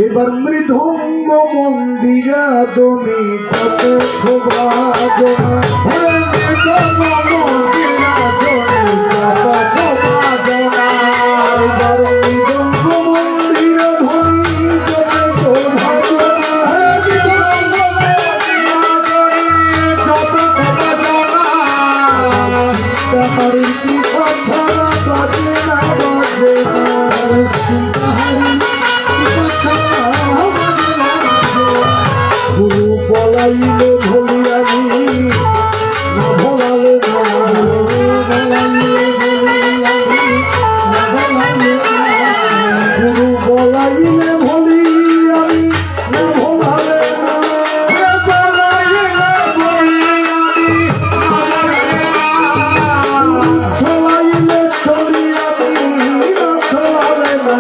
এবার মৃদঙ্গ মন্দিরা দনি যত বাজনা এবার মৃদঙ্গ মন্দিরা ধনি যত চিন্তাহারির কৃপা ছাড়া বাজে না বাজে না গুরু বলাইলে ভুলি আমি না ভোলালে গুরু বলাইলে ভুলি আমি না ভোলালে চলাইলে চলি আমি না চলালে না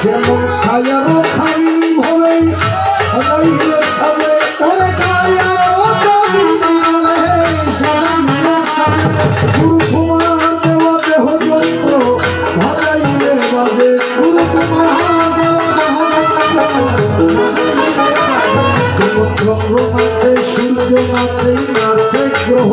যেমন খায়ারও খাই ভরে সবাইলে সাজে গুরু কুমার দেওয়া দেহ যন্ত্র ভাগাইলে বাজে গুরু কুমার চন্দ্র নাচে সূর্য নাচে নাচে গ্রহ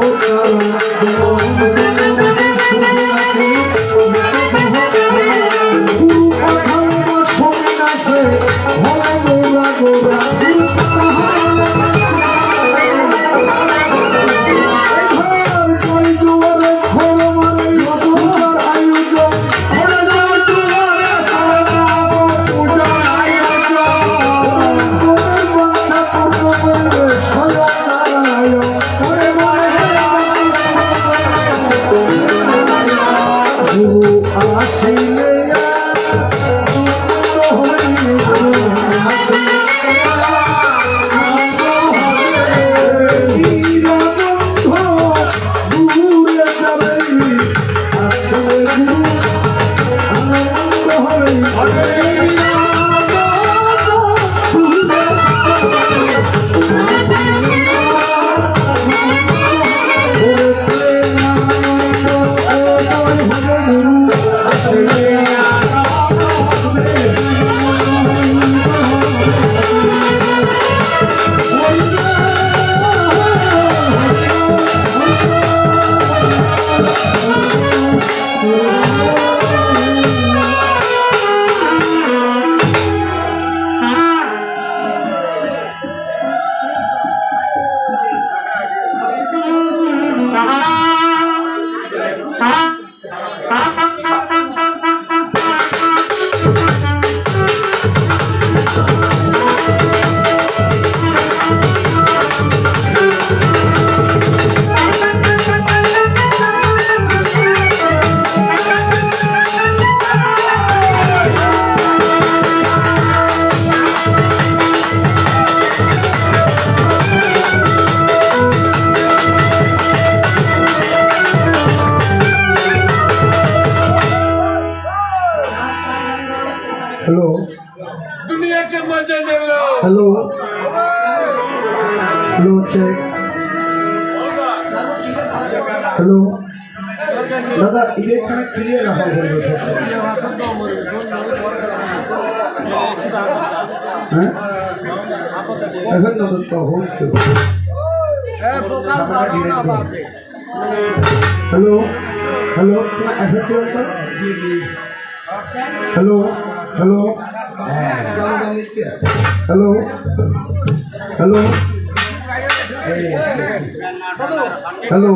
हेलो दुनिया के मजे ले लो। हेलो हेलो चेक हेलो दादा इबे खाना क्लियर ना हो गयो सर हैं এখন না তো হইতো हेलो हेलो क्या ऐसा क्यों होता hello hello hello hello hello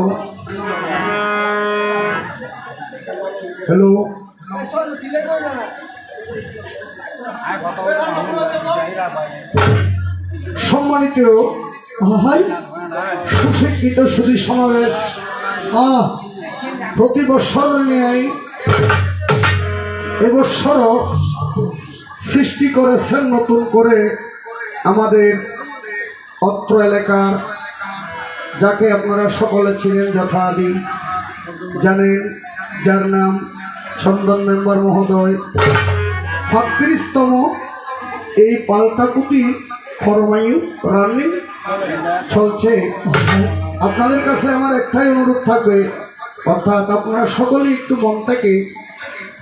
hello সম্মানিত সুশিক্ষিত সুধী সমাবেশ, প্রতি বছর নিয়ে এবছরও সৃষ্টি করেছেন নতুন করে আমাদের অত্র এলাকার, যাকে আপনারা সকলে চিনেন যথাদি জানেন, যার নাম চন্দন মেম্বার মহোদয় ৩৫তম এই পাল্টাকুটি ফরমায়ু রানিং চলছে। আপনাদের কাছে আমার একটাই অনুরোধ থাকবে, অর্থাৎ আপনারা সকলেই একটু মন থেকে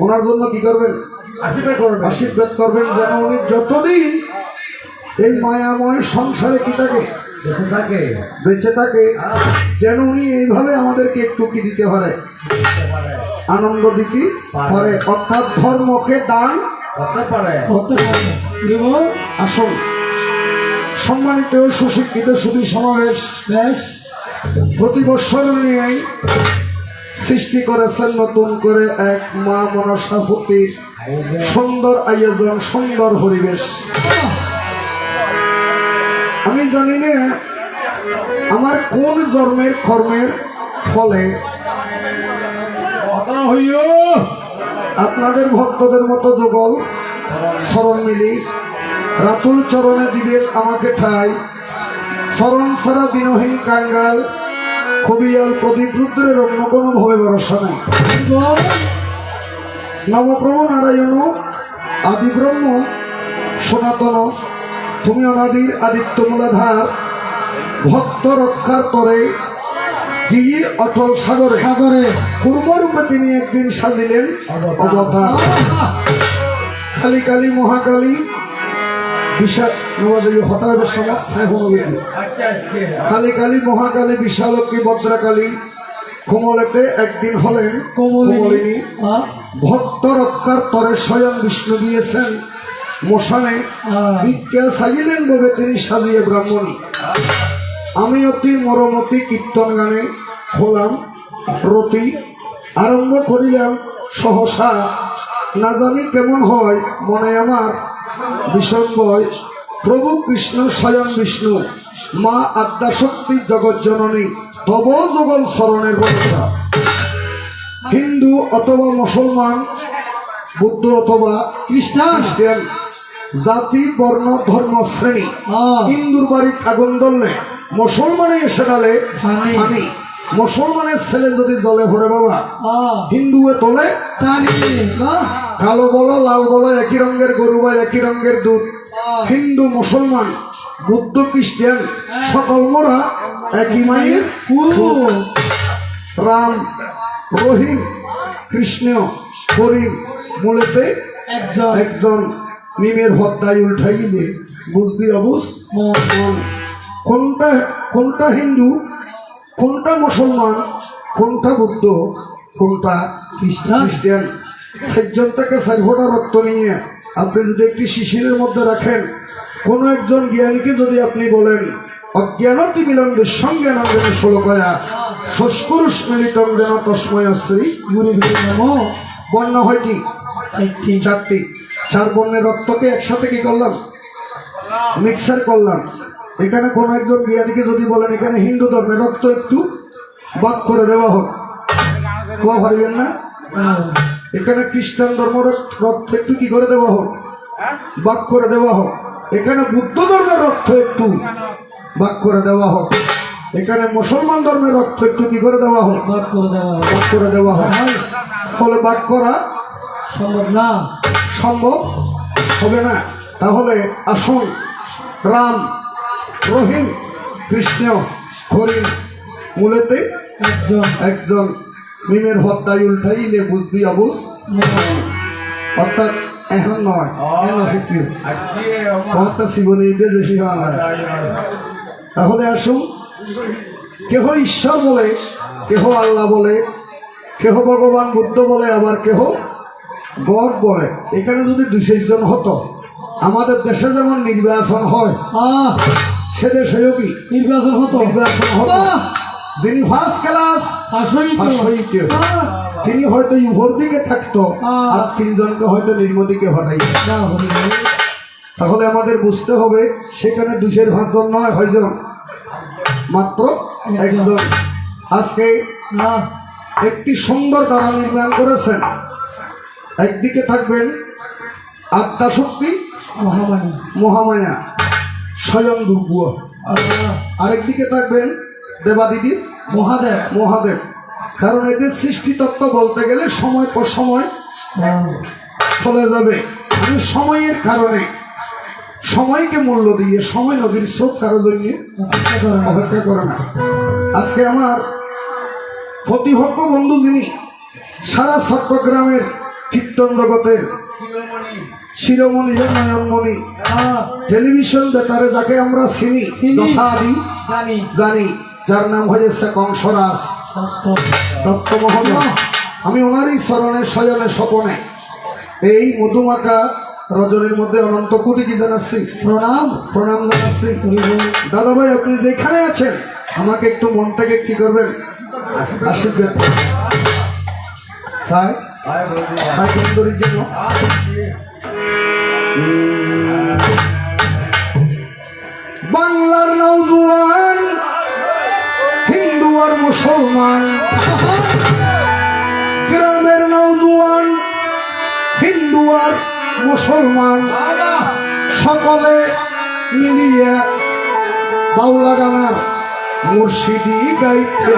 ওনার জন্য কি করবেন, আশীর্বাদ করবেন, যেন উনি যতদিন এই মায়াময় সংসারে কি থাকে বেঁচে থাকে, যেন উনি এইভাবে আমাদেরকে একটু কি দিতে পারে, আনন্দ দিতে পারে, অর্থাৎ ধর্মকে দান করতে পারে। আসুন সম্মানিত সুশিক্ষিত সুধী সমাবেশ, প্রতি বছর নিয়ে সৃষ্টি করেছেন নতুন করে এক মা মনসাপতির সুন্দর আয়োজন, সুন্দর পরিবেশ। আমি জানি না আমার কোন জন্মের কর্মের ফলে আপনাদের ভক্তদের মতো যুগল চরণ মিলি রাতুল চরণে দিবেন আমাকে ঠাই, চরণ ছাড়া দিনহীন কাঙ্গাল কবিয়াল প্রদীপ রুদ্রের অন্য কোনো ভাবে ভরসা নাই। নবপ্রভু নারায়ণ আদি ব্রহ্ম সনাতন, তুমি অনাদির আদিত্য মূলাধার, ভক্ত রক্ষার তরে গিয়ে অটল সাগরে পূর্বরূপে তিনি একদিন সাজিলেন অবতার। কালী কালী মহাকালী বিশাল হতাবের সময় কালী কালী মহাকালী বিশালক্ষী ভদ্রাকালী কোমলেতে একদিন হলেন কোমলিনী। ভক্ত রক্ষার তরে স্বয়ং বিষ্ণু দিয়েছেন মশানে, বিজ্ঞা সাজিলেন বলে তিনি সাজিয়ে ব্রাহ্মণী। আমি অতি মরমতি কীর্তন গানে হলাম রতি, আরম্ভ করিলাম সহসা, না জানি কেমন হয় মনে আমার ভীষণ ভয়। প্রভু কৃষ্ণ স্বয়ং বিষ্ণু, মা আদ্যাশক্তি জগৎ জননী, তব যুগল চরণের ভরসা। হিন্দু অথবা মুসলমান, বুদ্ধ অথবা খ্রিস্টান, জাতি বর্ণ ধর্ম শ্রেণী, হিন্দুর বাড়ির আগুন জ্বললে মুসলমানে এসে ডালে পানি, মুসলমানের ছেলে যদি জলে ভরে বাবা হিন্দুয়ে তোলে, কালো বলো লাল বলো একই রঙের গরু বা একই রঙের দুধ, হিন্দু মুসলমান বুদ্ধ খ্রিস্টান সকল মোরা একই মায়ের পুরো। রাম রহিম কৃষ্ণ করিম মূলেতে একজন, মিমের হত্যায় উল্টাইলে বুঝবি অবুঝ কোনটা কোনটা হিন্দু, কোনটা মুসলমান, কোনটা বুদ্ধ, কোনটা খ্রিস্টান। সেজন থেকে 4 ফোঁটা রক্ত নিয়ে আপনি যদি একটি শিশিরের মধ্যে রাখেন, কোন একজন জ্ঞানীকে যদি আপনি বলেন অজ্ঞানতি বিলম্বের সঙ্গে নন্দেন শ্লোকয়া সংস্করুষ মিলিতম যেন তস্ময় শ্রী বর্ণ হয়টি 4টি, 4 বর্ণের রক্তকে একসাথে কি করলাম, মিক্সার করলাম। এখানে কোন একজন জ্ঞানীকে যদি বলেন এখানে হিন্দু ধর্মের রক্ত একটু বাদ করে দেওয়া হোক, কোয়া পারবেন না। এখানে খ্রিস্টান ধর্ম রক্ত একটু কি করে দেওয়া হোক, বাদ করে দেওয়া হোক। এখানে বুদ্ধ ধর্মের রক্ত একটু বাদ করে দেওয়া হোক। এখানে মুসলমান ধর্মের রক্ত একটু কি করে দেওয়া হোক, বাদ করে দেওয়া হোক। ফলে বাদ করা সম্ভব হবে না। তাহলে আসুন রাম রহিম কৃষ্ণ হরিণ মূলেতে একজন, মিমের হত্যায় উল্টাইলে বুঝবি অবুঝ, অর্থাৎ এখন নয় হত্যা জীবনে বেশি হওয়া হয়। তাহলে আসুন, কেহ ঈশ্বর বলে, কেহ আল্লাহ বলে, কেহ ভগবান বুদ্ধ বলে, আবার কেহ গড বলে। এখানে যদি 2-4 জন হতো, আমাদের দেশে যেমন নির্বাচন হয় সে দেশেও কি নির্বাচন হতো। যিনি ফার্স্ট ক্লাস তিনি হয়তো ইউভর দিকে থাকতো আর তিনজনকে হয়তো নিম্ন দিকে হটাই। তাহলে আমাদের বুঝতে হবে সেখানে 205 জন নয়, হয়জন মাত্র একজন। আজকে একটি সুন্দর দ্বারা নির্মাণ করেছেন। একদিকে থাকবেন আত্মা শক্তি মহামায়া স্বয়ং দুর্গুয়া, আরেকদিকে থাকবেন দেবাদিদি মহাদেব। কারণ এদের সৃষ্টি তত্ত্ব বলতে গেলে সময় পর সময় চলে যাবে। আমি সময়ের কারণে সময়কে মূল্য দিয়ে, সময় নদীর স্রোত কারো জন্য অপেক্ষা করে না। আজকে আমার প্রতিভক্ত বন্ধু যিনি সারা চট্টগ্রামের কীর্তন জগতের শিরোমণি বা নয়নমণি, টেলিভিশন বেতারে যাকে আমরা চিনি যথাদি জানি, যার নাম হয়েছে কংসরাজ দত্ত মহোদয়। আমি ওনারই চরণে শয়নে স্বপনে এই মধুমাখা রজনীর মধ্যে অনন্ত কোটি কি জানাচ্ছি, প্রণাম জানাচ্ছি। দাদা ভাই, আপনি যেখানে আছেন আমাকে একটু মন থেকে কি করবেন, আশীর্বাদ সুন্দরীর জন্য। বাংলার নওজোয়ান, হিন্দু আর মুসলমান, গ্রামের নওজোয়ান, হিন্দু আর মুসলমান, সকলে মিলিয়ে বাউলা গানার মুর্শিদি গাইতে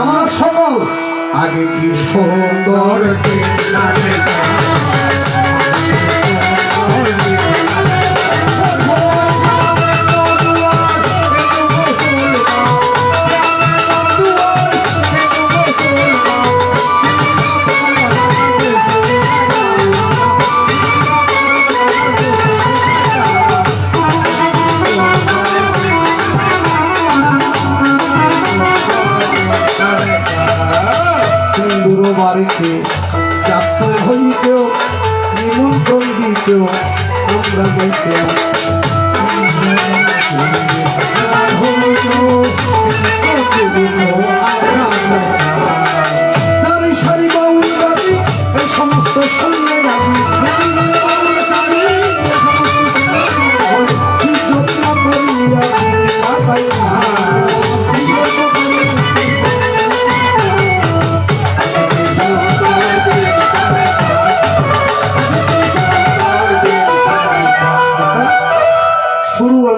আমরা সকল আগে কি সুন্দর বাড়িতে যাত্রা হইতেও নিমন্ত্রণ দিতেও আমরা যাইতাম। নারী সারি বাউল গাড়ি এই সমস্ত সঙ্গে যত্ন করিয়া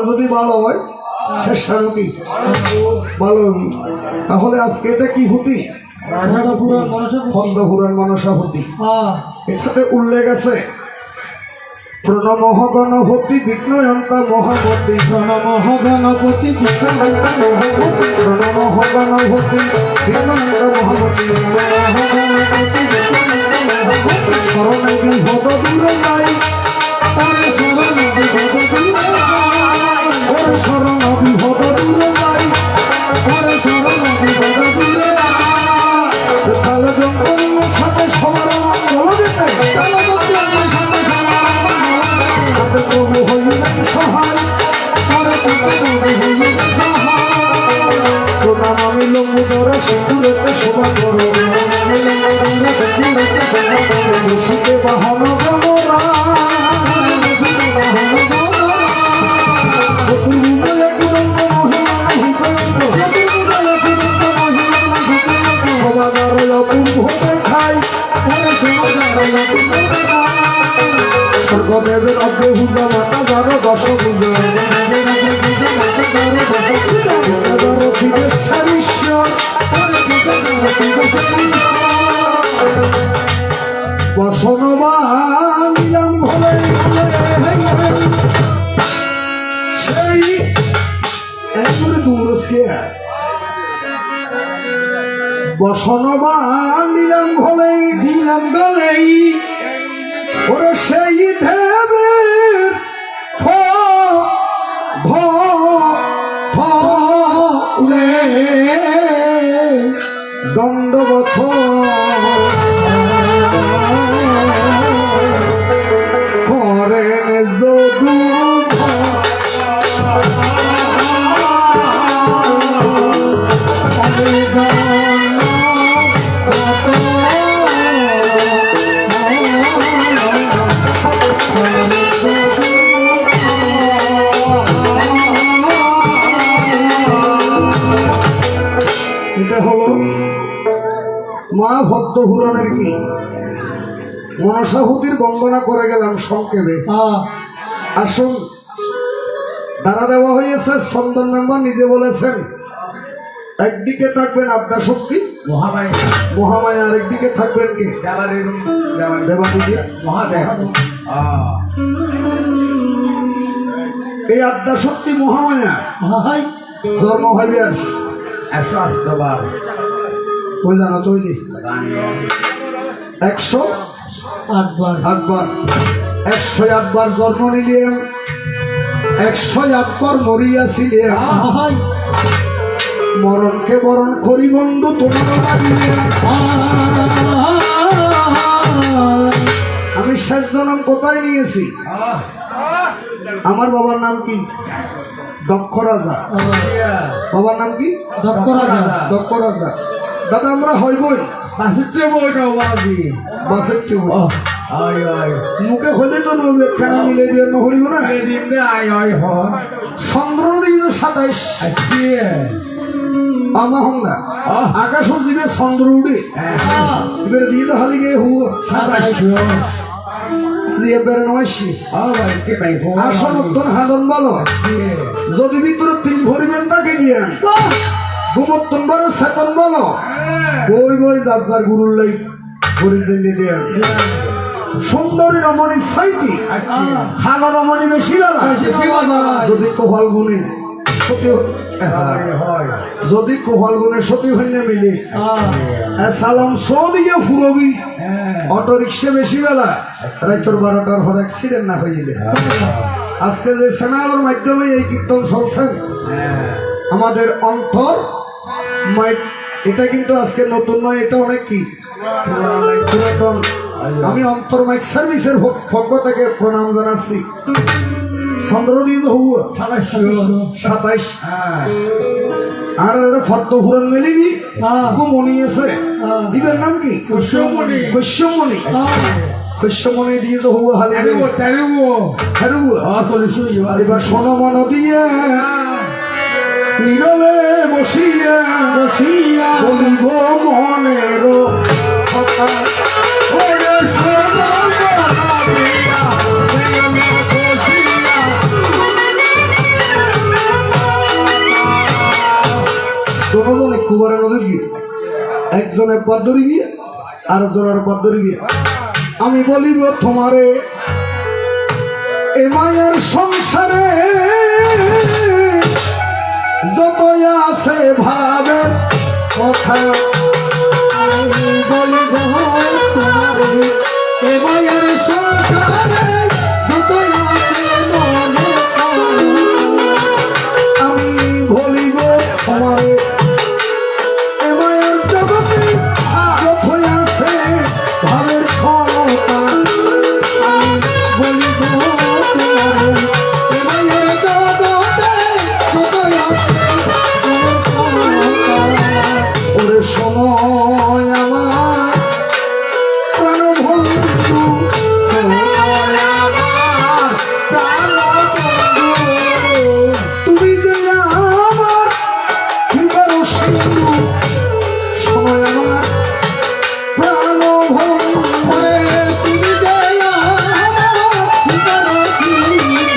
যদি ভালো হয় শেষ কি ভালো, তাহলে আজকে এটা কি হতি, পদ্মপুরাণ মনসা হতি। এটাতে উল্লেখ আছে প্রণমঃ গণপতি বিঘ্নয়ন্তা মহাপতি, প্রণমঃ গণপতি প্রণমঃ গণপতি বিঘ্নয়ন্তা মহাপতি, শরণে বিহত দূরে যাই, শরণ বিহত দূরে যাই, তাহলে জঙ্গলের সাথে সবার মঙ্গল যেতে প্রভু হইলেন সহায়। প্রণাম আমি লম্বুদরে সিঁদুরেতে শোভা করো, শীতে বাহন গণরা স্বর্গদেবের অগ্রে পূজা মাতা যারো দশ পূজা বসনবান নিলাম ভোলে সেই একবারে দূরস্কে বসনবান নিলাম ভোলেই ওরে সেই দেবের ফলে দণ্ডবথ করেন যদু আমি ভদ্র পুরাণের কি মনসাহুতির বন্দনা করে গেলাম সংক্ষেপে। আসুন, দ্বারা দেওয়া হয়েছে চন্দন মেম্বার নিজে বলেছেন একদিকে থাকবেন আদ্যাশক্তি মহামায়া, আর একদিকে থাকবেন কে দেবাদিদি মহাদেব। এই আদ্যাশক্তি মহামায়া জন্ম হইবে আর 108 বার ওই জানো তৈরি 108 বার 108 বার জন্ম নিলেন, 108 বার মরিয়াছিলেন, মরণকে বরণ করি বন্ধু তোমার লাগিয়ে। আমি শেষ জন্ম কোথায় নিয়েছি? আমার বাবার নাম কি? দক্ষ রাজা। বাবার নাম কি? দক্ষ রাজা। দাদা আমরা হইবই মুখে হলে তো নবে কেন মিলে দিয়ে নহরিব না। চন্দ্র দিয়ে 27 আমার হংলা আকাশ দিবে চন্দ্র উড়ে এবারে দিয়ে তো হালি গিয়ে হুয়া আসন উত্তর হাদন বলো যদি ভিতরে 3 ভরিবেন তাকে গিয়ে ঘুমত্তন বড় চেতন বলো বই বই যার যার গুরুর লাই ভরি জেলে দেন। সুন্দরী রমণী সাইতি খালো রমণী বেশি বেলা যদি কোভাল গুণে যদি কোভাল গুণে সতী হইনে মিলে সালাম সবিয়ে ফুরবি অটো রিক্সা বেশি বেলা রাইতর 12টার পর অ্যাক্সিডেন্ট না হয়ে গেলে। আজকে যে চ্যানেলের মাধ্যমে এই কীর্তন চলছেন আমাদের অন্তর মাইক, এটা কিন্তু আজকে নতুন নয়, এটা অনেক কি পুরাতন। আমি অন্তর মাইক সার্ভিসের পক্ষ থেকে প্রণাম জানাচ্ছি। চন্দ্রদিন 27 আর একটা ফদ্দ ফুরন মেলিনি মনি আছে দিবের নাম কি? কৈশ্যমণি। কৈশ্যমণি দিয়ে তো হুয়া হালি এবার শোনো মন দিয়ে নীরবে বসিয়া বলিব মনের কথা। দুজনে কুবারে নদী গিয়ে একজনের পথ ধরি গিয়ে আর জনের পথ ধরি গিয়ে আমি বলিব তোমারে এ মায়ের সংসারে যত আছে ভাবের কথা বলিব তোমারে এ মায়ের সংসারে যত আছে মনের কথা। আমি বলিব তোমারে এ মায়ের জগতে যত আছে ভাবের ক্ষমতা। আমি বলিব তোমারে এ মায়ের জগতে যত আছে ভাবের ক্ষমতা। ওরে সময় আমার প্রাণবন্ধু, সময় আমার প্রাণবন্ধু, তুমি যে আমার হৃদয় সিন্ধু, সময় আমার প্রাণবন্ধু, তুমি যে আমার হৃদয় সিন্ধু,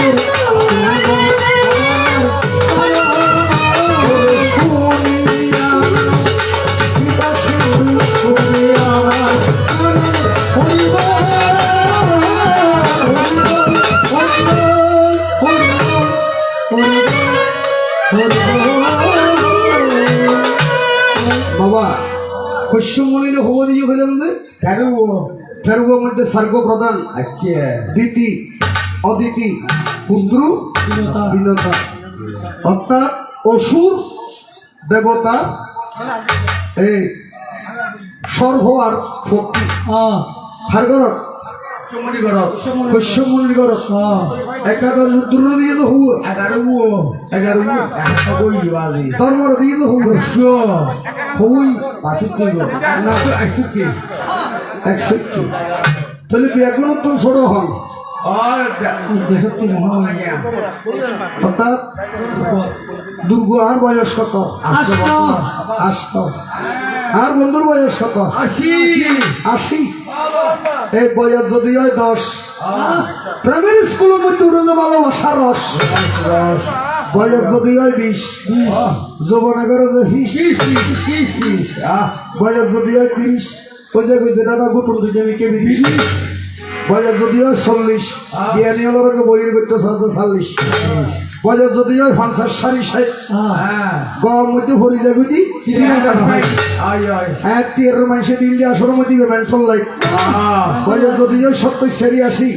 ওরে শুনিয়া হৃদয় সিন্ধু তুমি আমার হরিব বাবা। কৈশ্যমণির হব দিয়ে হইলাম যে ফেরুয়ার মধ্যে সার্গ প্রধান দিতি অদিতি পুত্র বিনতা অর্থাৎ অসুর দেবতা এই সর্ব আর ভক্তি হারগরত কৈশ্যমণির গরত একাদশ রুদ্র দিয়ে তো হুয়া 11 ধর্মর দিয়ে তো হুই হুই 61 তাহলে ব্যাগুণ তো ছোট হন অর্থাৎ দুর্গ আর বয়স কত? 8 আর বন্ধুর বয়স কত? 80। এই বয়স যদি হয় 10, প্রাইমারি স্কুলের মধ্যে উঠে ভালোবাসার রস। বয়স যদি হয় 20, যৌবনে করে যে ফিস। বয়স যদি হয় 30, ওই যে কইছে দাদা গুটুন দুইটা মিকে 20। বয়স যদি হয় 40, জ্ঞানী হলোকে বইয়ের করতে 40। বয়স যদি হয় 50, 60, গম মধ্যে ভরি যায় গুটি টিয়ার মানুষের দিল দিয়ে আসর মধ্যে মেন্টল লাইট। বয়স যদি হয় 70, 86,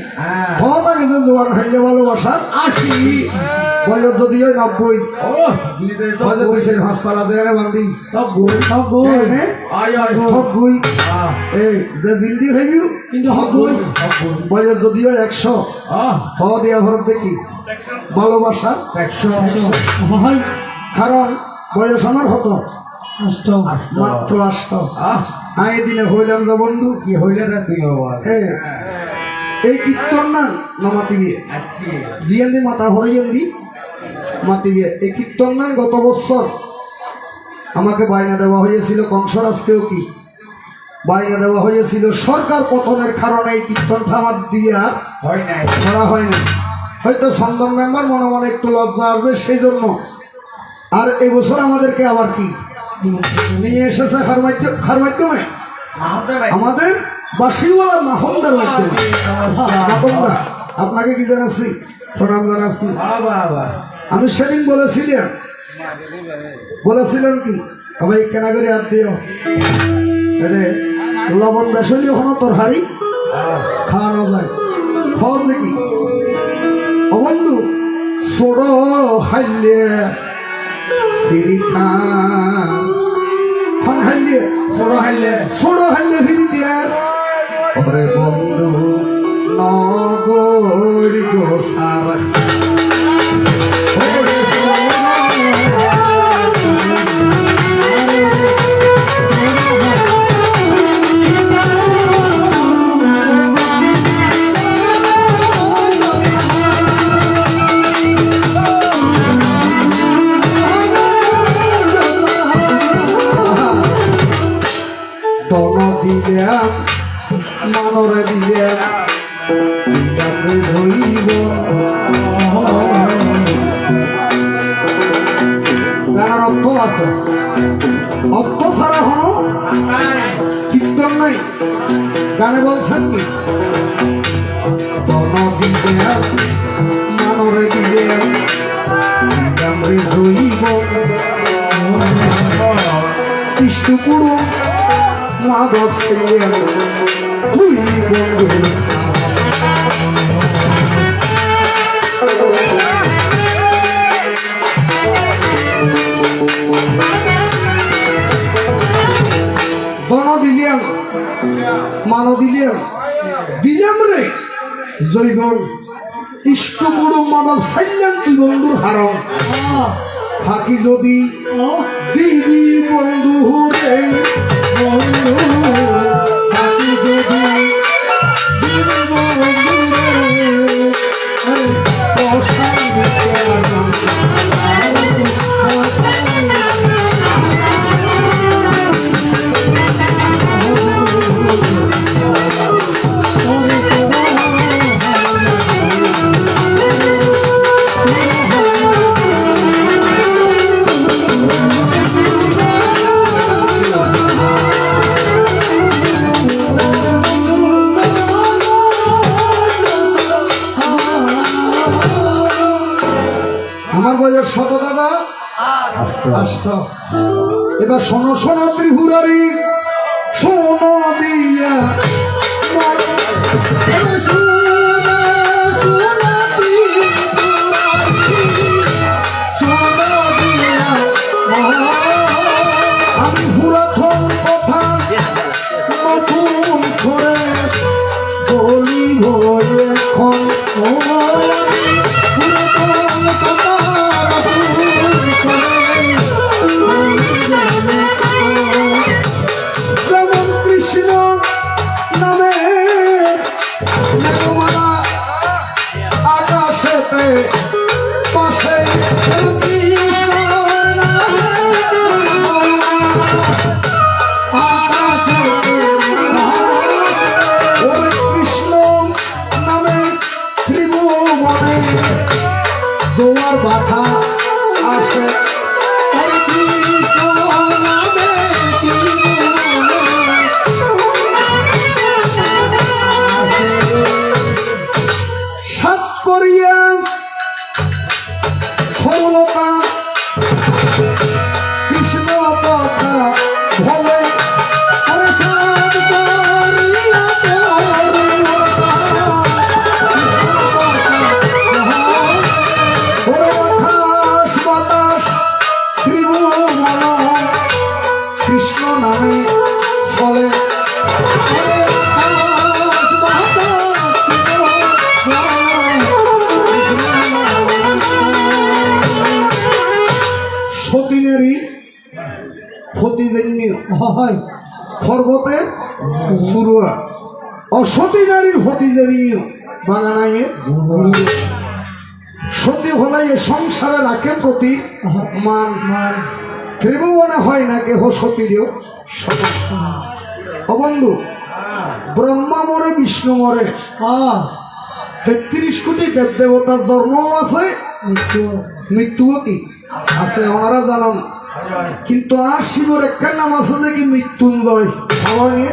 কত আগে যে জোয়ান খাইলে ভালোবাসার 80। বয়স যদি হয় 90, হাসপাতাল বান্ধি ঠগুই এই যে জিলদি খাইবি কিন্তু হগুই। বয়স যদি হয় 100, থ দিয়া ভরত দেখি ভালোবাসা 100। কারণ বয়স আমার হতো মাত্র 8। আগে দিনে হইলাম যে বন্ধু কি হইলে না তুই এই কীর্তন না নমাতি বিয়ে জিয়ান্দি মাথা হরিয়ান্দি মাতি বিয়ে। এই কীর্তন না গত বছর আমাকে বায়না দেওয়া হয়েছিল, কংসরাজকেও কি বায়না দেওয়া হয়েছিল। সরকার পতনের কারণে এই কীর্তন থামার দিয়ে আর করা হয় না। হয়তো সন্দন মেম্বার মনে মনে একটু লজ্জা আসবে সেই জন্য। আর এই বছর আমাদেরকে আবার কি নিয়ে এসেছে খার মাধ্যমে আমাদের বাসিওয়ালা মাহমদার মাধ্যমে। মাহমদা আপনাকে কি জানাচ্ছি, প্রণাম জানাচ্ছি। আমি সেদিন বলেছিলেন কি সবাই কেনা করে হাত দিও এটা লবণ বেসলি হনো তোর হাড়ি খাওয়ানো যায়। খাওয়া দেখি ও বন্ধু ছোড়ো হাইলে ফিরি খান হাইলে ছোড়ো হাইলে ফিরি দিয়ে ওরে বন্ধু নগর গোসার দিলাম মানরে দিলাম ধইব। গানের অর্থ আছে, অর্থ ছাড়া হনো কীর্তন নাই। গানে বলছেন কি দন দিলাম মানরে দিলাম ধইব ইষ্টু কুড়ো মাধব ছিলেন দুই বন্ধু। দন দিলাম মান দিলাম রে জৈবন ইষ্ট গুরু মানব ছাইলেন দুই বন্ধুর হারণ। থাকি যদি দিবি বন্ধু রে বন্ধু থাকি যদি দিবি বন্ধু রে বসাই শত দাদা 8। এবার শোনো শোনো ত্রিপুরারি শোনো দিয়া আমি পুরাতন কথা নতুন করে বলিব এখন। যেমন কৃষ্ণ নামে আকাশেতে পাশে সুরুয়া অসতী নারীর ভতিজারি বাঙানাইয়ে সতী হলাই এ সংসারে রাখে প্রতি মান ত্রিভুবনে হয় না কেহ সতীরেও অবন্ধু ব্রহ্মা মরে বিষ্ণু মরে 33 কোটি দেব দেবতার জন্ম আছে মৃত্যুও কি আছে ওনারা জানান কিন্তু আর শিবের একটা নাম আছে যে কি মৃত্যুঞ্জয় আমার নিয়ে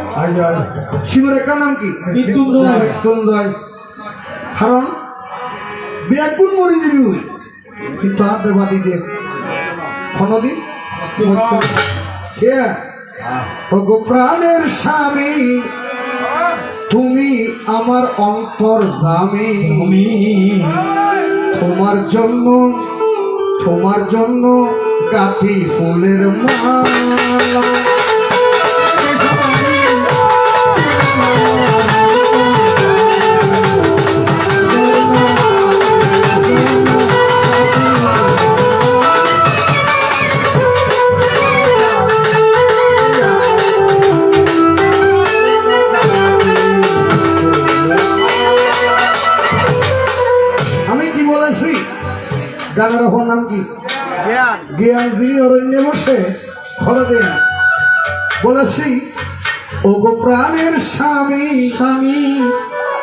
শিবের একটা নাম কি মৃত্যুঞ্জয় কারণ ব্যাকুল মরি যাবি কিন্তু আর দেবাদি দেব কোনদিন প্রাণের স্বামী তুমি আমার অন্তর জামি তোমার জন্য গাঁথি ফুলের মালা গানের ওপর নাম কি জ্ঞানজি অরণ্যে বসে খোলা দিন বলেছি ও গো প্রাণের স্বামী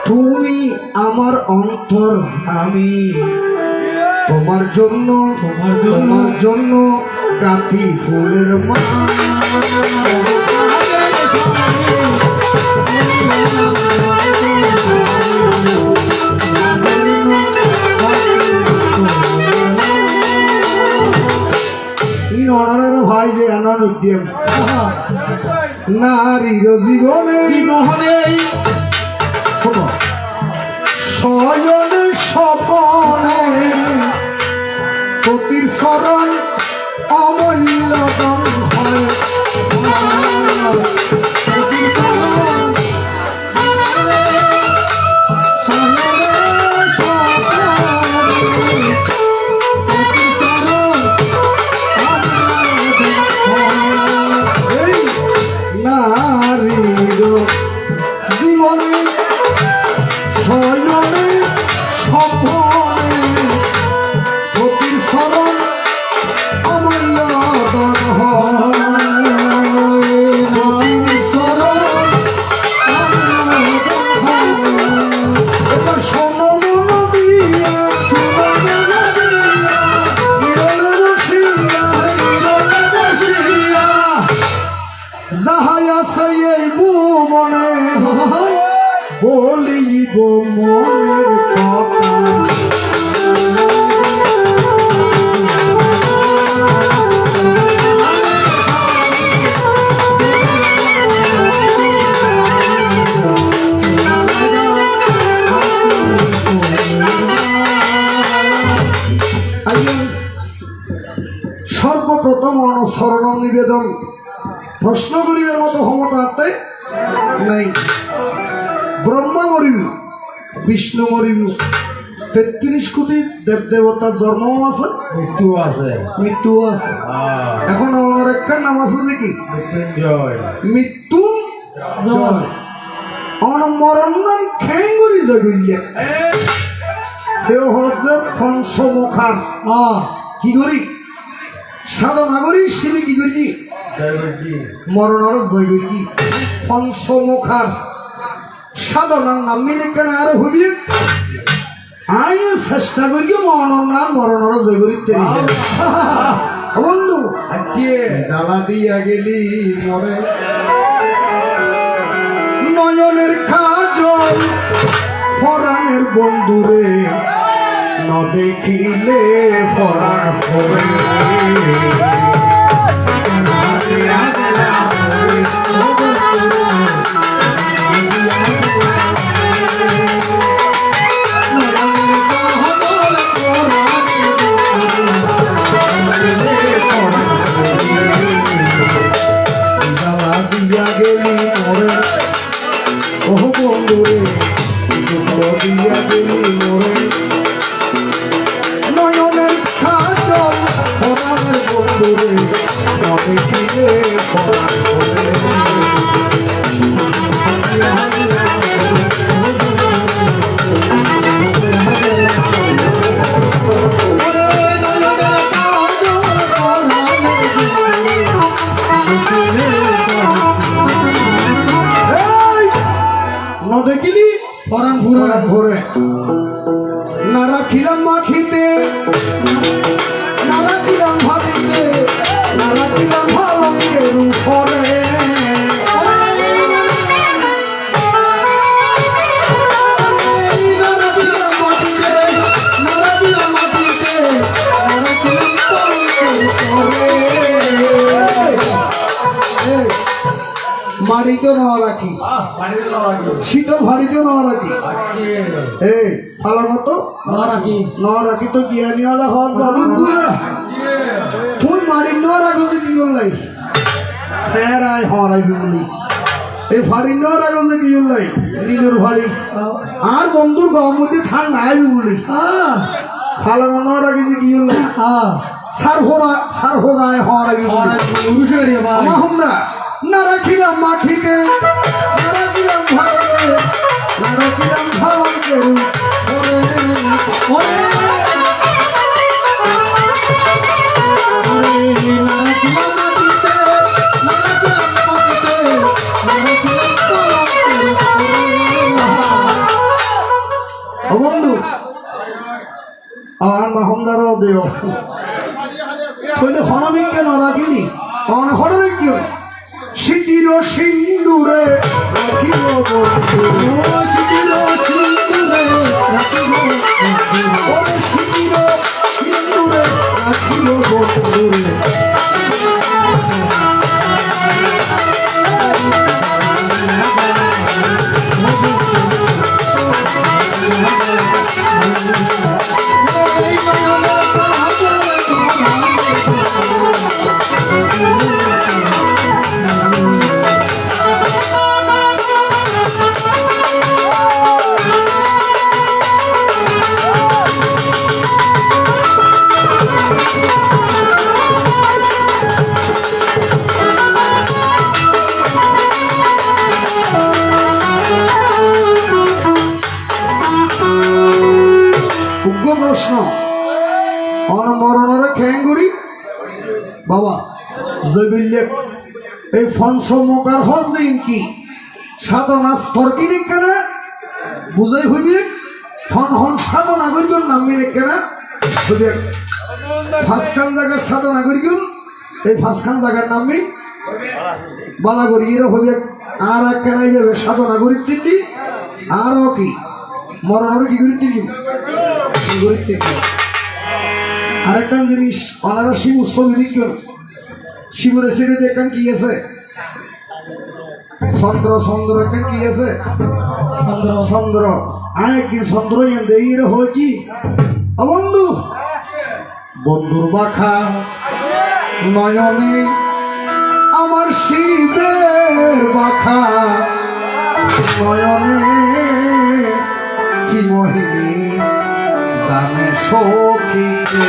তুমি আমার অন্তর স্বামী তোমার জন্য গাঁথি ফুলের মালা ভাই যে আনন্দ উদ্যম নারীর জীবনে শয়ন স্বপনে পতির শরণ অমূল্যতম হয় বলিব মনের কথা সর্বপ্রথম অনুসরণ নিবেদন প্রশ্ন করিবার মতো ক্ষমতা হাতে নাই ব্রহ্মা মরিব বিষ্ণু মরিব 33 কোটি দেব দেবতার জন্ম আছে মৃত্যু আছে এখন আমার একটা নাম আছে নাকি মৃত্যু আমার মরণ নাম খেঙ্গুরি জগিলে কেউ হচ্ছে পঞ্চমুখার কি করি সাধনা করি শিবি কি করি মরণর জয় করি পঞ্চমুখার সাধনার নাম মিলে কেন আর হইলে আই চেষ্টা করি মরণর জয় করি বন্ধু জ্বালা দিয়া গেলি মরে নয়নের কাজল ফরানের বন্ধুরে ন দেখিলে ফরান ফরে নয়নের কাজল ফরানের বন্ধুরে ন দেখিলে ফরান ফরে পরাণ ঘুরে ঘুরে না রাখিলাম মাটিতে না রাখিলাম ভাবিতে না রাখিলাম ভালকের উপরে মাটিতেও নেওয়া রাখি শীতল ভারীতেও নেওয়া রাখি এই আলার মতো নেওয়া রাখি তো গিয়া নিয়ে হওয়ার যাবেন তুই মাটির নেওয়া রাখলে কি করলাই ফেরায় হওয়ারাই বলি এই ভারী নেওয়া রাখলে কি করলাই নীলুর ভারী আর বন্ধুর গমতি ঠান্ডা আইবি বলি ফালানো নেওয়া রাখি যে কি করলাই সার হোগায় হওয়ার আগে না রাখিলাম মাটিতে না রাখিলাম ভারতে না রাখিলাম ভারতে বন্ধু আর মাহমদারও দেও তুই হনমিক কেন রাখিনি হনমিক কেউ সিটির সিন্দুরে রাখিব সিটির সিন্দুরে রাখিব বন্ধুরে প্রশ্ন অনমরণরে খেঙ্গুড়ি বাবা জৈবিল্লে এই ফনসমকার হজ দিন কি সাধনা স্তর কিনে কেনা বুঝাই হইবে হন হন সাধনা করিগুন নামিলে কেনা হইবে ফাঁসখান জায়গার সাধনা করিগুন এই ফাঁসখান জায়গার নামবি বালা করি এরা হইবে আর এক কেনাই যাবে সাধনা করি তিনটি আরও কি মরণরে কি করি তিনটি আরেকটা জিনিস ওনারা শিব উৎসব লিখবেন শিবের ছেড়ে দেখেন কি আছে চন্দ্র চন্দ্র কি আছে চন্দ্র আরেকদিন চন্দ্র হয়ে কি বন্ধু বন্ধুর বাখা নয়নে আমার শিবের বাখা নয়নে কি মহিনী জানে সখীকে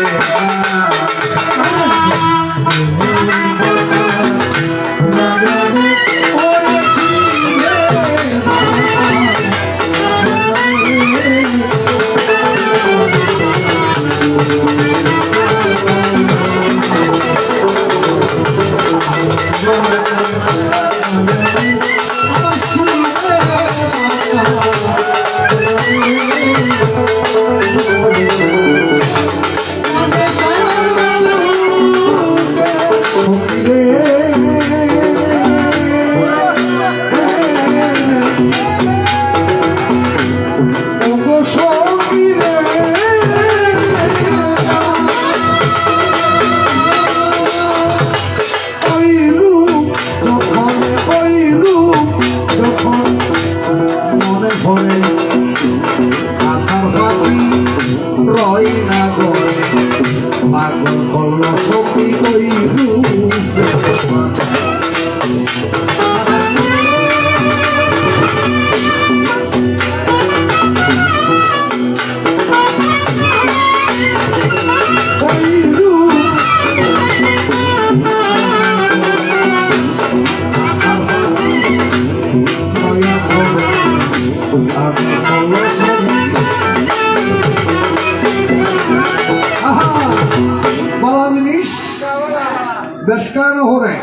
দেশকানো হরে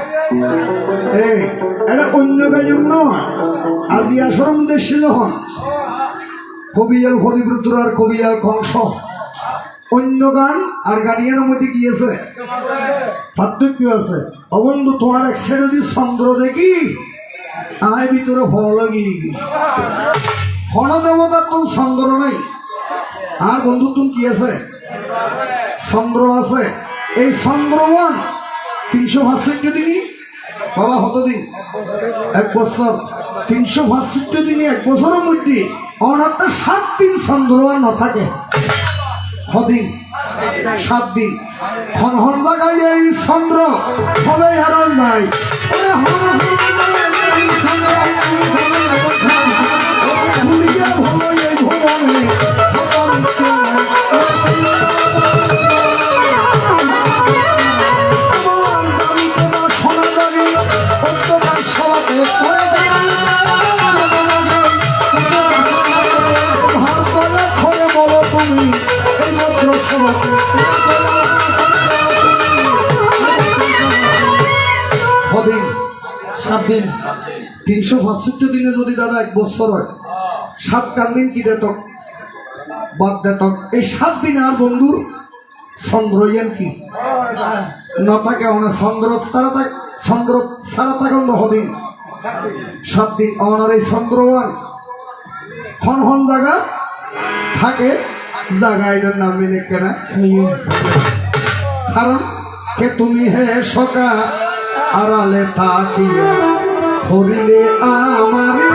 এটা অন্য কাজের নয় আজি আসরম দেশে যখন কবিয়াল হরিবৃত্তর আর কবিয়াল কংস অন্য গান আর গানিয়ানের মধ্যে কি আছে পার্থক্য আছে অবন্ধু তোমার এক সাইডে যদি চন্দ্র দেখি আয় ভিতরে ফল হন দেবতার তো চন্দ্র নাই আর বন্ধু তুমি কি আছে চন্দ্র আছে এই চন্দ্রমান 365 দিনই বাবা কত দিন এক বছর 365 দিনই এক বছরের মধ্যে অনাত্মা 7 দিন চন্দ্রমান না থাকে কদিন 7 দিন হন হন জায়গায় এই চন্দ্র হবে হারাল নাই ভুলিয়া ভলো এই ভুবনে কদিন 7 দিন 365 দিনে যদি দাদা এক বছর হয় 7 দিন কি দেতক বাদ দেতক এই 7 দিন আর বন্ধুর চন্দ্রয়ান কি নটাকে অনেক চন্দ্র তারা চন্দ্র সারা থাকেন হদিন 7 দিন অনার এই চন্দ্রওয়ান হন হন জায়গা থাকে জায়গা এটার নাম মিলে কেনা কারণ কে তুমি হে সকা আড়ালে থাকিয়া হরিলে আমারে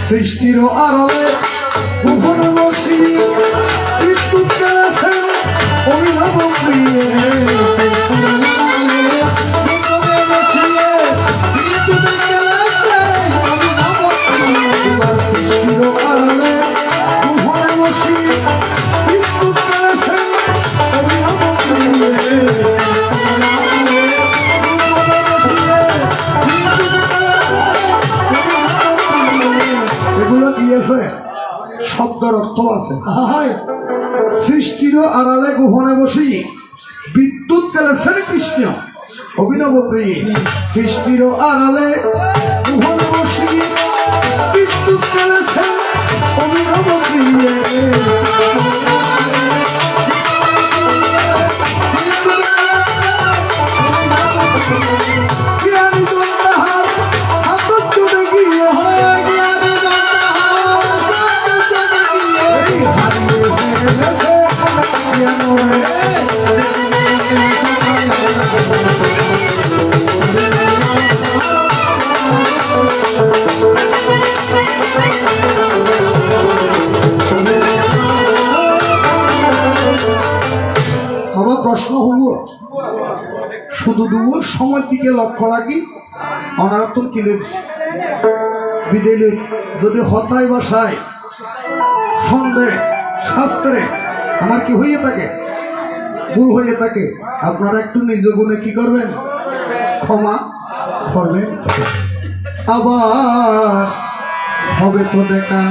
সৃষ্টির আড়ালে ভুবনে বসি বিদ্যুৎ গেছেন অভিনব প্রিয়ে সৃষ্টির আড়ালে ভুবনে বসি বিদ্যুৎ গেছেন অভিনব প্রিয়ে এগুলো দিয়েছে শব্দের অর্থ আছে সৃষ্টির আড়ালে গোপনে বসি বিদ্যুৎ গেলেছেন কৃষ্ণ অভিনব প্রিয় সৃষ্টির আড়ালে গোপনে বসি বিদ্যুৎ গেলেছেন অভিনব প্রিয় আমার প্রশ্ন হল শুধু দুপুর সময়ের দিকে লক্ষ্য রাখি অনারতন কিলের বিদেলে যদি হতায় বাসায় ছন্দে শাস্ত্রে আমার কি হয়ে থাকে ভুল হয়ে থাকে আপনারা একটু নিজ গুণে কি করবেন ক্ষমা করবেন আবার হবে তো দেখা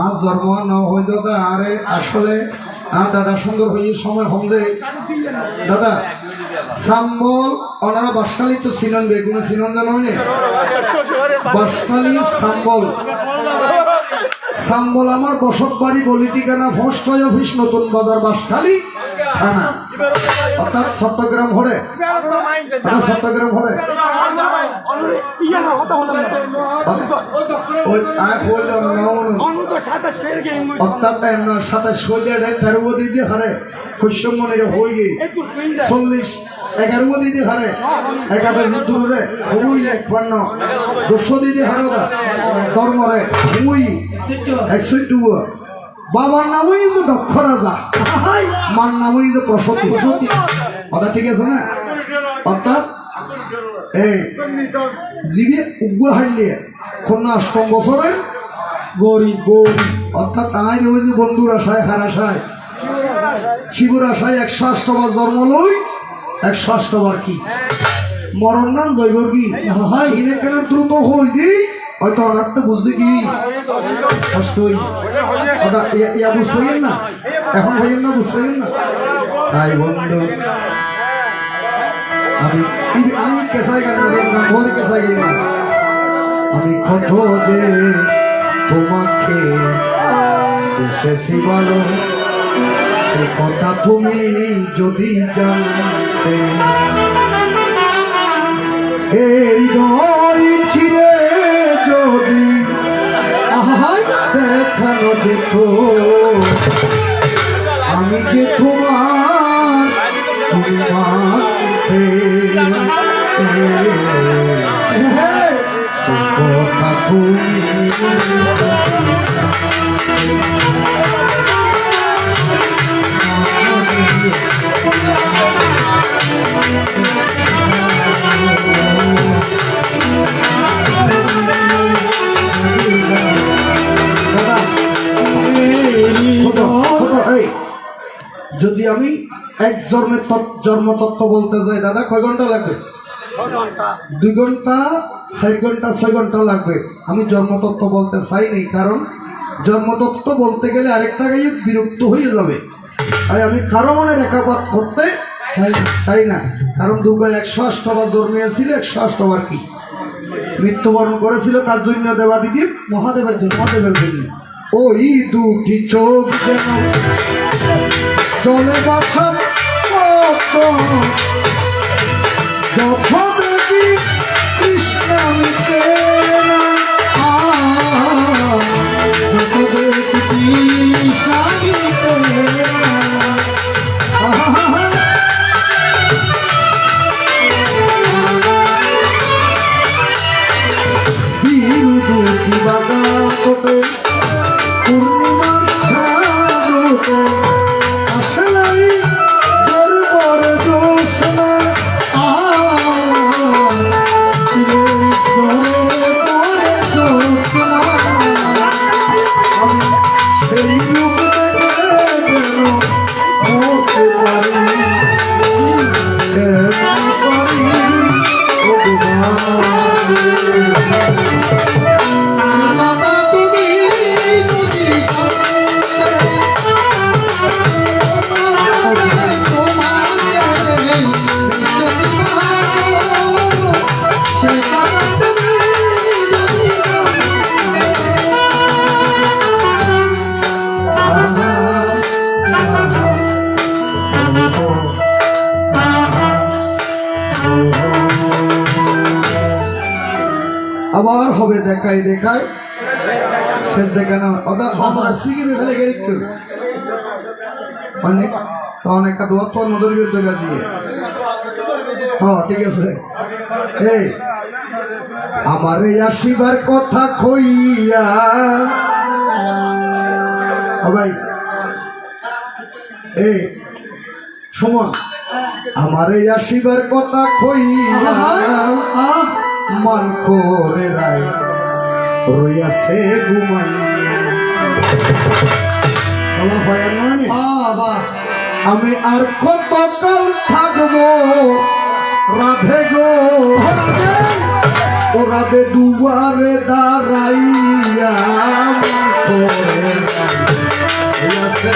আজ জন্ম ন হয়ে যাবে আরে আসলে দাদা সুন্দর হয়ে সময় হম যে দাদা সাম্বল ওনারা বাসকালি তো সিনন বেগুনে সিনন জানো না বাসকালি সাম্বল সাম্বল আমার বসত বাড়ি বলি ঠিকানা ভোস্টয় অফিস নতুন বাজার বাসখালী থানা অর্থাৎ চট্টগ্রাম হরে চট্টগ্রাম হরে অর্থাৎ 27 হারে শস্যমনের হয়ে গিয়ে 40-11 দিদি হারে 11 দূরে হুই 51 200 দিদি হারোদা ধর্মরে হুই 102 বাবার নামই যে দক্ষ রাজা মার নামই যে প্রসূতি কথা ঠিক আছে না অর্থাৎ এই জীবে উগ্র হাইলে কন্যা 8 বছরের গরিব অর্থাৎ আইন ওই যে বন্ধুর আশায় হারাশায় শিবুর আশায় 108 বার জন্ম লই 108 বার কি মরণ নাম জৈবর কি ইনে কেন দ্রুত হয়েছি হয়তো অনার্থ বুঝতে কি কষ্ট হই ওটা ইয়া বুঝবেন না এখন হইেন না বুঝবেন না তাই বন্ধু আমি আমি কেসাই গান ঘর কেসাই গাই আমি কত যে তোমাকে এসেছি বলো সে কথা তুমি যদি জানতে এই দই ছিলে যদি দেখানো যেত আমি যে তোমার তোমাকে সে কথা তুমি যদি আমি এক জন্মতত্ত্ব বলতে যাই দাদা কয় ঘন্টা লাগবে 2 ঘন্টা 4 ঘন্টা 6 ঘন্টা লাগবে আমি জন্মতত্ত্ব বলতে চাই নাই কারণ জন্মতত্ত্ব বলতে গেলে আরেকটা গায়ে বিরক্ত হয়ে যাবে তাই আমি কারো মনে রেখাপাত করতে চাই না কারণ দুর্গা 108 বার জন্মিয়েছিল 108 বার কি মৃত্যুবরণ করেছিল কার জন্য দেবাদিদি মহাদেবের জন্য ওই দুটি চোখ যেন চলে বাসা যখন দেখি কৃষ্ণ দুটি বাগাতে পূর্ণিমার ছাগতে আসলাই বড় জোৎস্না আমি সেই রূপ দেখে পারি আবার হবে দেখাই দেখায় শেষ দেখা না আমার স্পিকিং ফেলে গেলে অনেক অনেক দোয়া তো নদর বিরুদ্ধে গাজিয়ে হ্যাঁ ঠিক আছে এই আমার এই আসিবার কথা কইয়া ভাই এই সুমন আমার এই আসিবার কথা কইয়া মান করে রায় রইয়াছে ঘুমাইয়া আমি আর কত কাল থাকবো রাধে গো ও রাধে দুয়ারে দাঁড়াইয়া মান করে রইয়াছে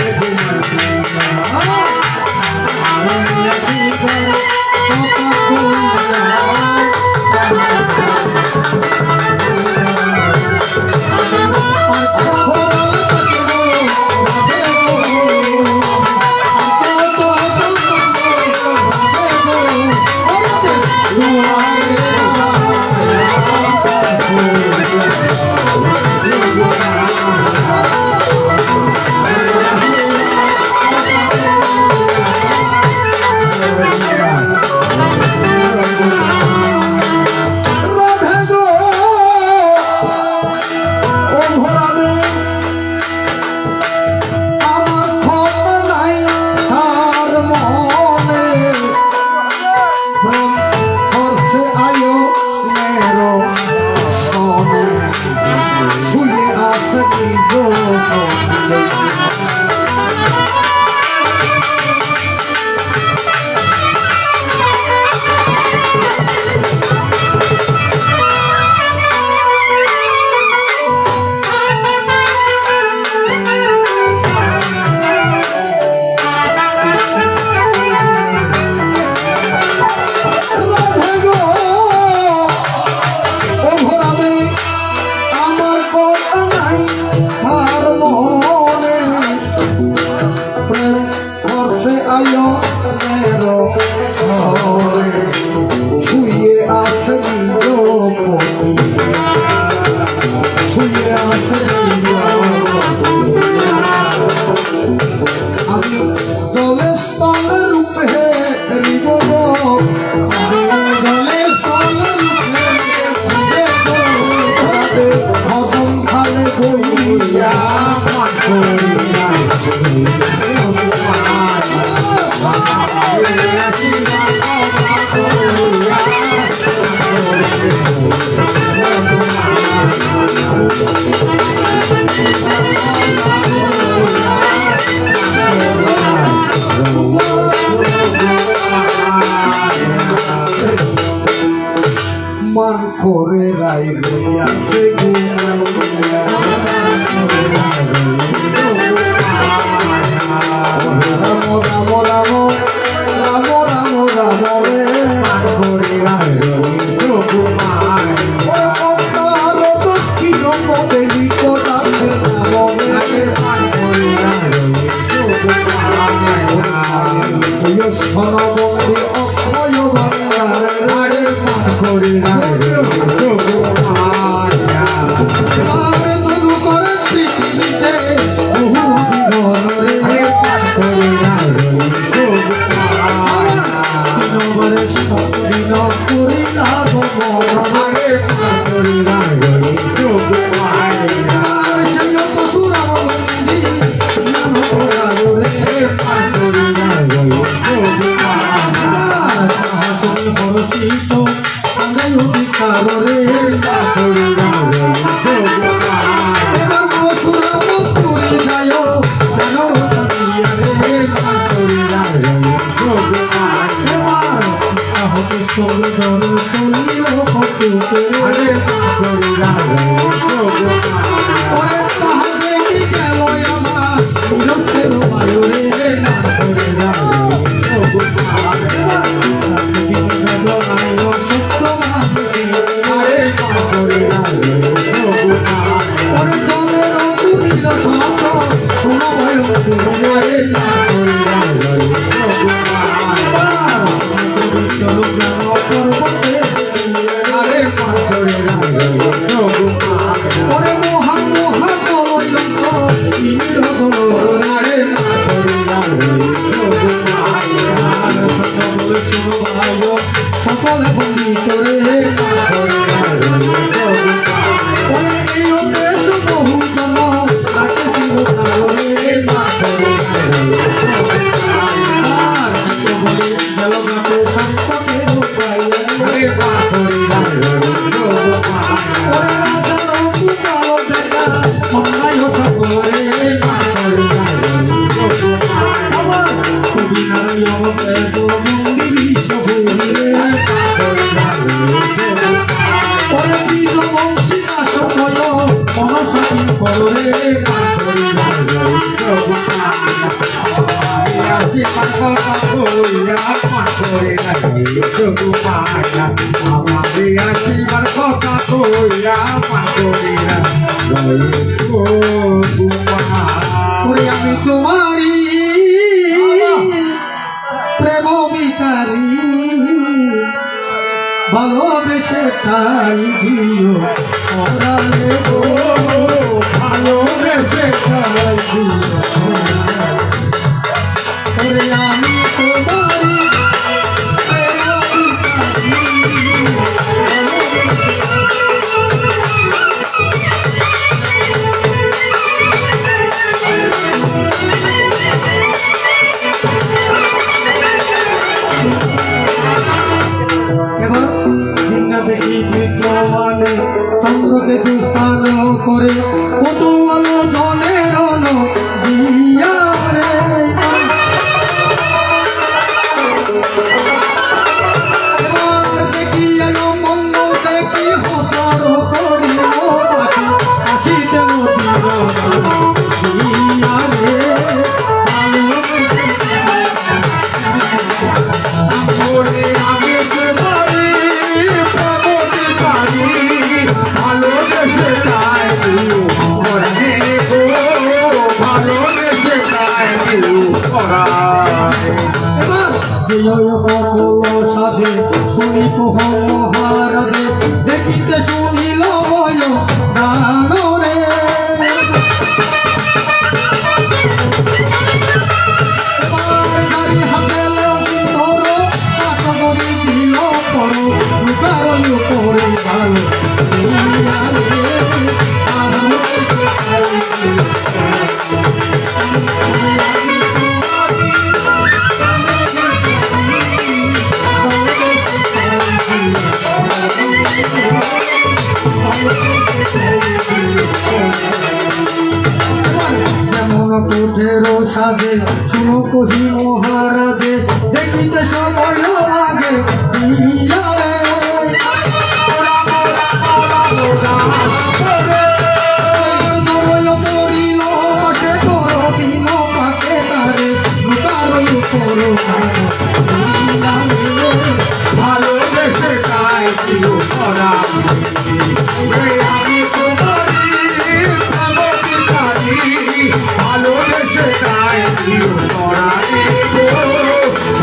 মনের ঘরে শুয়ে আছে নিরপতি শুয়ে আছে আমি জলে স্থলে রূপে হরিব ভজন খালে বইয়া মান করে রাই বইয়াছে রাম রাম রাম রাম রাম রাম রে দক্ষিণ পদে নিকট আছে স্থল বন্ধু অক্ষয় বাংলার তনু করে পৃথিবীতে বহু দিন করিলা সেই পশুরাম বরচিত সঙ্গে অধিকার রে এবার পশুরাম তুলি যায় মানব জানিয়া রে হতে সুন্দর চলিও হতে পরে তাহাকে কি গেল আমার নিরস্তের বায়ু রে সত্য পরে জলের তুলিল শত শোনা ভয় পরে মহা মহা কলযন্ত্র সকলে বন্দি করে পরে এই দেশ বহু জন তাকে শিবসাগরে জলঘাটে সন্তকে আমি তোমারি প্রেম বিকারী ভালোবেসে তাই দিও ওরালে গো ভালোবেসে তাই দিও আমি তোমারি চন্দ্রকে দুস্থান করে কত আলো জলে রলো দিয়া রে দেখি মঙ্গ দেখি হতর করি আসিতে দিয়া রে ভালো কমল সাধে শুনি পোহ মহারাজে দেখিতে শুনিল দানরে হাতে ধরো কাকরি দিল পড়ো কারণ করে ভালো কোঠের সাজে শুনো কহি মহারাজে দেখিতে সময় লাগে পড়িল সে তোর বিম পাকে তারে লুকারই করো ভালোবেসে তাই দিল করা আমি তোমারই ভালোবেসারি ভালোবেসে তাই দিল করা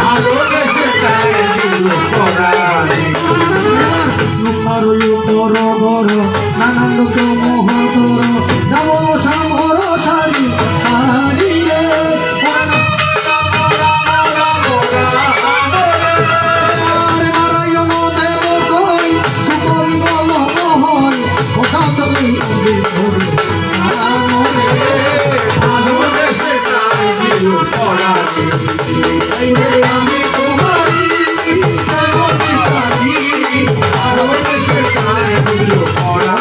ভালোবেসে তাই দিল করা লুকারই করো গর নানান লোক মহাদর দাম সামর সারি সারি রে নারায়ণ দেব কই সুকরি বল হয় কথা তুমি ভালোবেসে তাই দিল করা আমি তোমারই ভালোবেসারি ভালোবেসে তাই দিল করা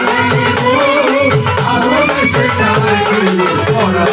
ভালোবেসে তাই দিল করা